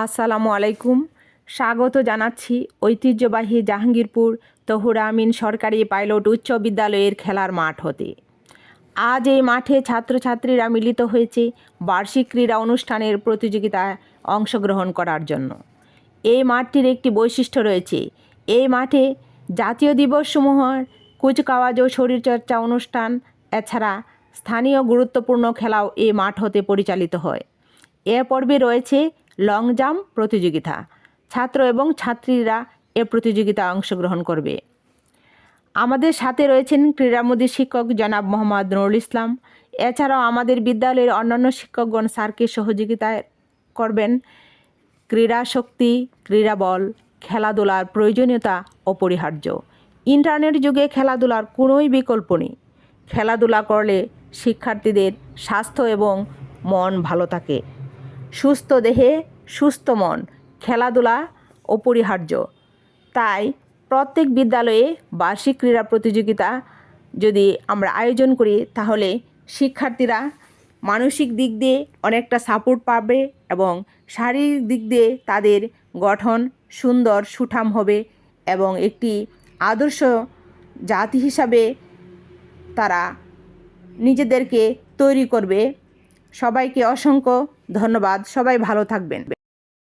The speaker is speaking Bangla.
আসসালামু আলাইকুম। স্বাগত জানাচ্ছি ঐতিহ্যবাহী জাহাঙ্গীরপুর তহুরা আমিন সরকারি পাইলট উচ্চ বিদ্যালয়ের খেলার মাঠ হতে। আজ এই মাঠে ছাত্রছাত্রীরা মিলিত হয়েছে বার্ষিক ক্রীড়া অনুষ্ঠানের প্রতিযোগিতায় অংশগ্রহণ করার জন্য। এই মাঠটির একটি বৈশিষ্ট্য রয়েছে। এই মাঠে জাতীয় দিবসসমূহের কুচকাওয়াজ ও শরীরচর্চা অনুষ্ঠান এছাড়া স্থানীয় গুরুত্বপূর্ণ খেলাও এই মাঠ হতে পরিচালিত হয়। এ পর্বে রয়েছে লং জাম্প প্রতিযোগিতা। ছাত্র এবং ছাত্রীরা এ প্রতিযোগিতায় অংশগ্রহণ করবে। আমাদের সাথে রয়েছেন ক্রীড়ামোদী শিক্ষক জনাব মোহাম্মদ নুরুল ইসলাম। এছাড়াও আমাদের বিদ্যালয়ের অন্যান্য শিক্ষকগণ স্যারকে সহযোগিতা করবেন। ক্রীড়া শক্তি, ক্রীড়া বল, খেলাধুলার প্রয়োজনীয়তা অপরিহার্য। ইন্টারনেট যুগে খেলাধুলার কোনোই বিকল্প নেই। খেলাধুলা করলে শিক্ষার্থীদের স্বাস্থ্য এবং মন ভালো থাকে। সুস্থ দেহে সুস্থ মন, খেলাধুলা অপরিহার্য। তাই প্রত্যেক বিদ্যালয়ে বার্ষিক ক্রীড়া প্রতিযোগিতা যদি আমরা আয়োজন করি তাহলে শিক্ষার্থীরা মানসিক দিক দিয়ে অনেকটা সাপোর্ট পাবে এবং শারীরিক দিক দিয়ে তাদের গঠন সুন্দর সুঠাম হবে এবং একটি আদর্শ জাতি হিসাবে তারা নিজেদেরকে তৈরি করবে। সবাইকে অসংখ্য ধন্যবাদ। সবাই ভালো থাকবেন।